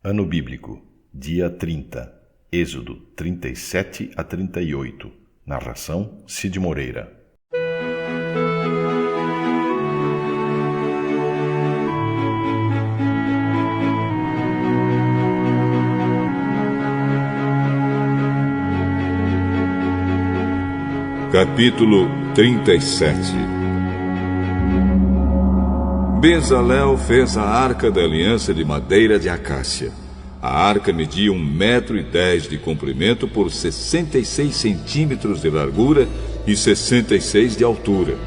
Ano Bíblico, dia 30, Êxodo 37 a 38. Narração Cid Moreira. Capítulo 37. Bezalel fez a arca da aliança de madeira de acácia. A arca media 1,10 m de comprimento por 66 centímetros de largura e 66 de altura.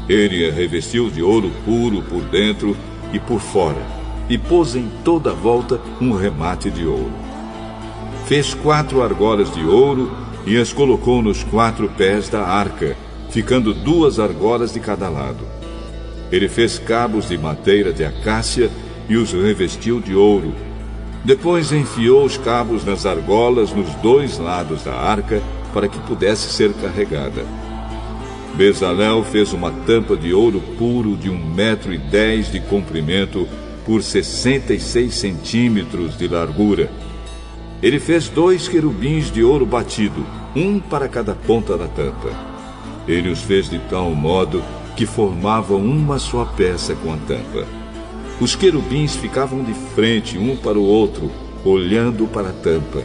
Ele a revestiu de ouro puro por dentro e por fora, e pôs em toda a volta um remate de ouro. Fez 4 argolas de ouro e as colocou nos 4 pés da arca, ficando 2 argolas de cada lado. Ele fez cabos de madeira de acácia e os revestiu de ouro. Depois enfiou os cabos nas argolas nos 2 lados da arca para que pudesse ser carregada. Bezalel fez uma tampa de ouro puro de 1,10 m de comprimento por 66 centímetros de largura. Ele fez 2 querubins de ouro batido, um para cada ponta da tampa. Ele os fez de tal modo que formavam uma só peça com a tampa. Os querubins ficavam de frente um para o outro, olhando para a tampa,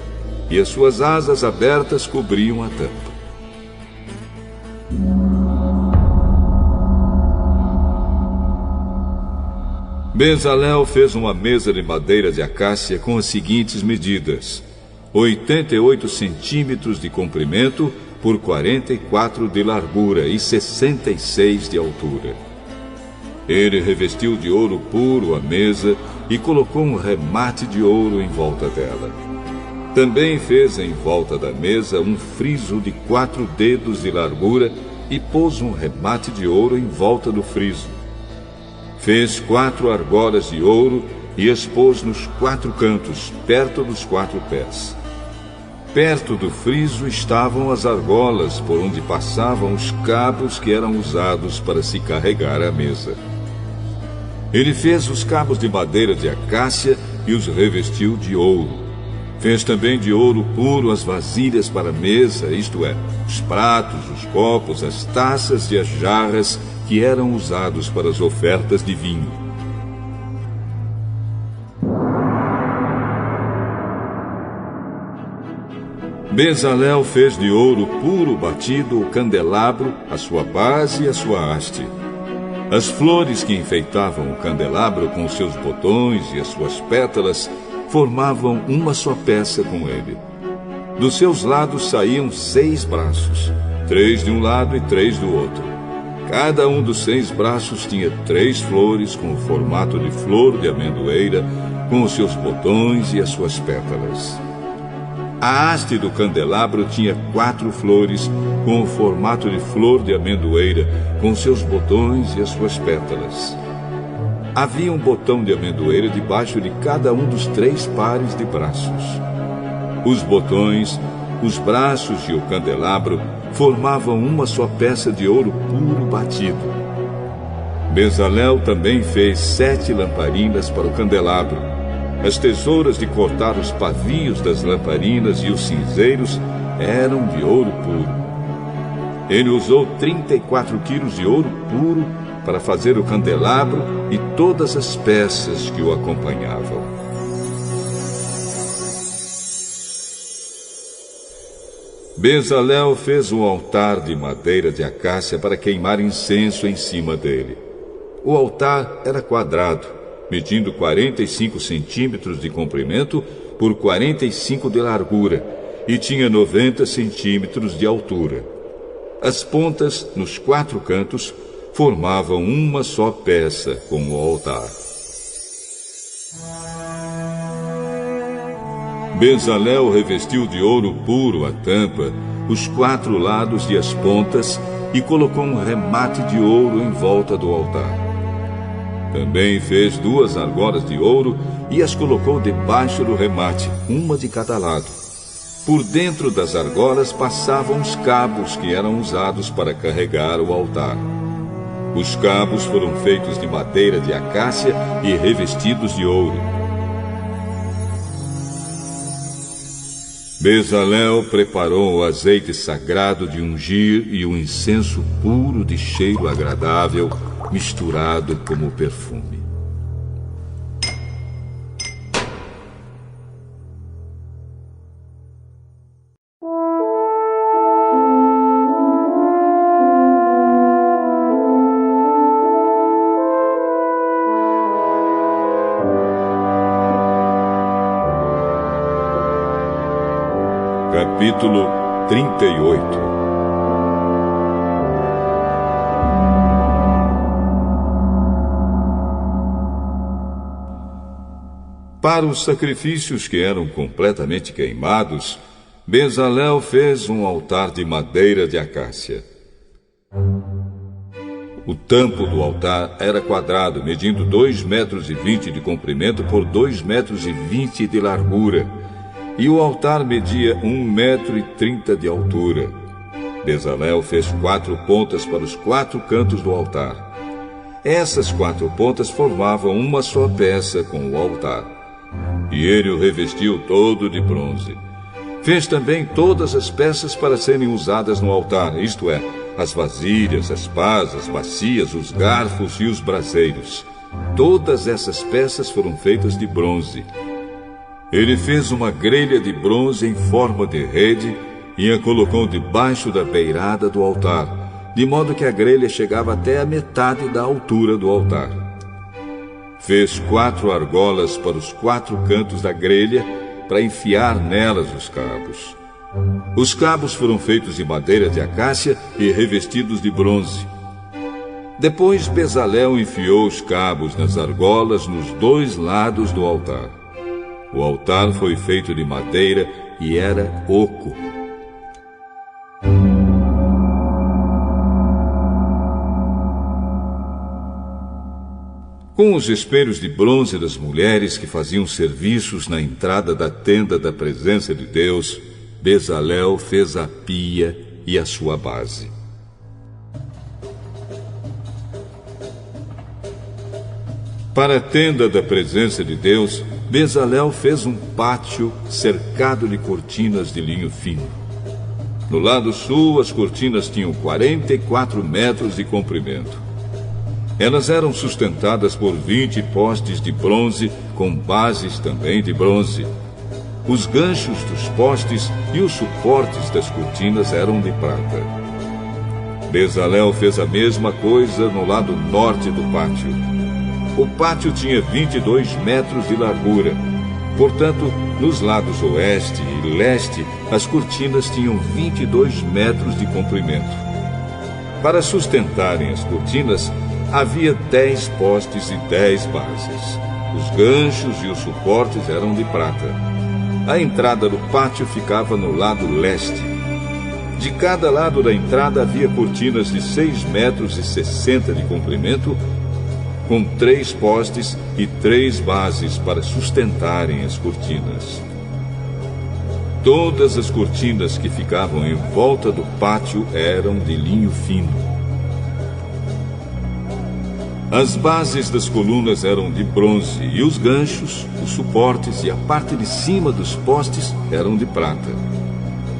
e as suas asas abertas cobriam a tampa. Bezalel fez uma mesa de madeira de acácia com as seguintes medidas: 88 centímetros de comprimento por 44 de largura e 66 de altura. Ele revestiu de ouro puro a mesa e colocou um remate de ouro em volta dela. Também fez em volta da mesa um friso de 4 dedos de largura e pôs um remate de ouro em volta do friso. Fez 4 argolas de ouro e as pôs nos 4 cantos, perto dos 4 pés. Perto do friso estavam as argolas por onde passavam os cabos que eram usados para se carregar a mesa. Ele fez os cabos de madeira de acácia e os revestiu de ouro. Fez também de ouro puro as vasilhas para a mesa, isto é, os pratos, os copos, as taças e as jarras que eram usados para as ofertas de vinho. Bezalel fez de ouro puro batido o candelabro, a sua base e a sua haste. As flores que enfeitavam o candelabro com os seus botões e as suas pétalas formavam uma só peça com ele. Dos seus lados saíam 6 braços, 3 de um lado e 3 do outro. Cada um dos 6 braços tinha 3 flores com o formato de flor de amendoeira, com os seus botões e as suas pétalas. A haste do candelabro tinha 4 flores com o formato de flor de amendoeira, com seus botões e as suas pétalas. Havia um botão de amendoeira debaixo de cada um dos 3 pares de braços. Os botões, os braços e o candelabro formavam uma só peça de ouro puro batido. Bezalel também fez 7 lamparinas para o candelabro. As tesouras de cortar os pavios das lamparinas e os cinzeiros eram de ouro puro. Ele usou 34 quilos de ouro puro para fazer o candelabro e todas as peças que o acompanhavam. Bezalel fez um altar de madeira de acácia para queimar incenso em cima dele. O altar era quadrado, medindo 45 centímetros de comprimento por 45 de largura, e tinha 90 centímetros de altura. As pontas, nos 4 cantos, formavam uma só peça com o altar. Bezalel revestiu de ouro puro a tampa, os 4 lados e as pontas, e colocou um remate de ouro em volta do altar. Também fez 2 argolas de ouro e as colocou debaixo do remate, uma de cada lado. Por dentro das argolas passavam os cabos que eram usados para carregar o altar. Os cabos foram feitos de madeira de acácia e revestidos de ouro. Bezalel preparou o azeite sagrado de ungir e o incenso puro de cheiro agradável, misturado como perfume. Capítulo 38. Para os sacrifícios que eram completamente queimados, Bezalel fez um altar de madeira de acácia. O tampo do altar era quadrado, medindo 2,20 metros de comprimento por 2,20 metros de largura, e o altar media 1,30 metro de altura. Bezalel fez 4 pontas para os 4 cantos do altar. Essas 4 pontas formavam uma só peça com o altar. E ele o revestiu todo de bronze. Fez também todas as peças para serem usadas no altar, isto é, as vasilhas, as pás, as bacias, os garfos e os braseiros. Todas essas peças foram feitas de bronze. Ele fez uma grelha de bronze em forma de rede e a colocou debaixo da beirada do altar, de modo que a grelha chegava até a metade da altura do altar. Fez 4 argolas para os 4 cantos da grelha, para enfiar nelas os cabos. Os cabos foram feitos de madeira de acácia e revestidos de bronze. Depois Bezalel enfiou os cabos nas argolas nos 2 lados do altar. O altar foi feito de madeira e era oco. Com os espelhos de bronze das mulheres que faziam serviços na entrada da tenda da presença de Deus, Bezalel fez a pia e a sua base. Para a tenda da presença de Deus, Bezalel fez um pátio cercado de cortinas de linho fino. No lado sul, as cortinas tinham 44 metros de comprimento. Elas eram sustentadas por 20 postes de bronze, com bases também de bronze. Os ganchos dos postes e os suportes das cortinas eram de prata. Bezalel fez a mesma coisa no lado norte do pátio. O pátio tinha 22 metros de largura. Portanto, nos lados oeste e leste, as cortinas tinham 22 metros de comprimento. Para sustentarem as cortinas, havia 10 postes e 10 bases. Os ganchos e os suportes eram de prata. A entrada do pátio ficava no lado leste. De cada lado da entrada havia cortinas de 6,60 metros de comprimento, com 3 postes e 3 bases para sustentarem as cortinas. Todas as cortinas que ficavam em volta do pátio eram de linho fino. As bases das colunas eram de bronze e os ganchos, os suportes e a parte de cima dos postes eram de prata.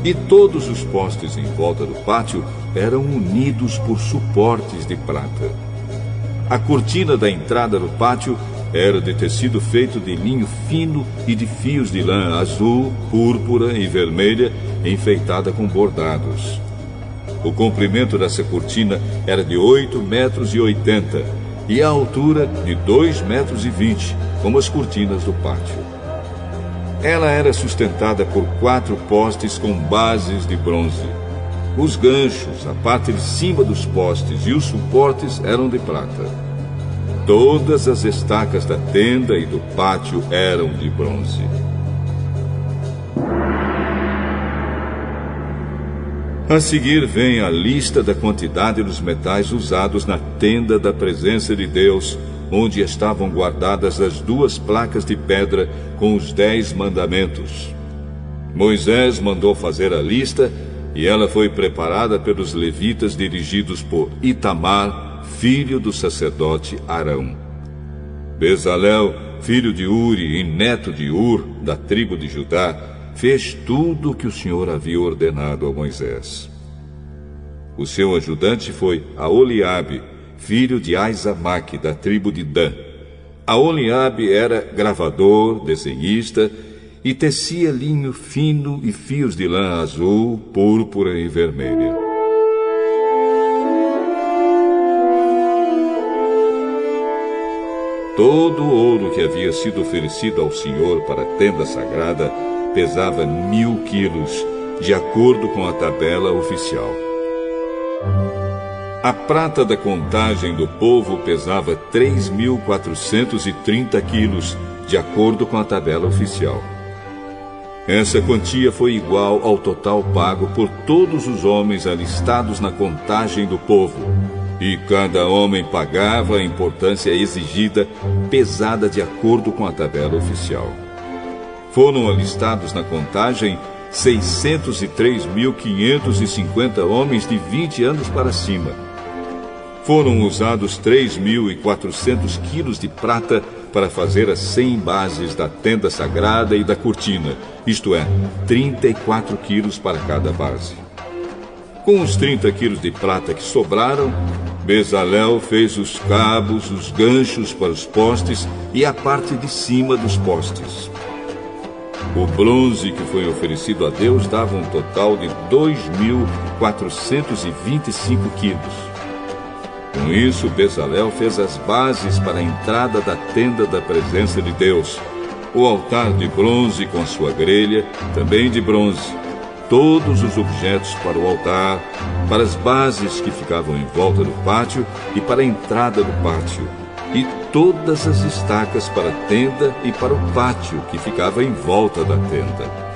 E todos os postes em volta do pátio eram unidos por suportes de prata. A cortina da entrada do pátio era de tecido feito de linho fino e de fios de lã azul, púrpura e vermelha, enfeitada com bordados. O comprimento dessa cortina era de 8,80 metros e a altura de 2,20 metros, como as cortinas do pátio. Ela era sustentada por 4 postes com bases de bronze. Os ganchos, a parte de cima dos postes e os suportes eram de prata. Todas as estacas da tenda e do pátio eram de bronze. A seguir vem a lista da quantidade dos metais usados na tenda da presença de Deus, onde estavam guardadas as 2 placas de pedra com os 10 mandamentos. Moisés mandou fazer a lista e ela foi preparada pelos levitas dirigidos por Itamar, filho do sacerdote Arão. Bezalel, filho de Uri e neto de Ur, da tribo de Judá, fez tudo o que o Senhor havia ordenado a Moisés. O seu ajudante foi Aholiabe, filho de Aizamaque, da tribo de Dan. Aholiabe era gravador, desenhista, e tecia linho fino e fios de lã azul, púrpura e vermelha. Todo o ouro que havia sido oferecido ao Senhor para a tenda sagrada pesava 1.000 quilos, de acordo com a tabela oficial. A prata da contagem do povo pesava 3.430 quilos, de acordo com a tabela oficial. Essa quantia foi igual ao total pago por todos os homens alistados na contagem do povo, e cada homem pagava a importância exigida, pesada de acordo com a tabela oficial. Foram alistados na contagem 603.550 homens de 20 anos para cima. Foram usados 3.400 quilos de prata para fazer as 100 bases da tenda sagrada e da cortina, isto é, 34 quilos para cada base. Com os 30 quilos de prata que sobraram, Bezalel fez os cabos, os ganchos para os postes e a parte de cima dos postes. O bronze que foi oferecido a Deus dava um total de 2.425 quilos. Com isso, Bezalel fez as bases para a entrada da tenda da presença de Deus, o altar de bronze com a sua grelha, também de bronze, todos os objetos para o altar, para as bases que ficavam em volta do pátio e para a entrada do pátio, e todas as estacas para a tenda e para o pátio que ficava em volta da tenda.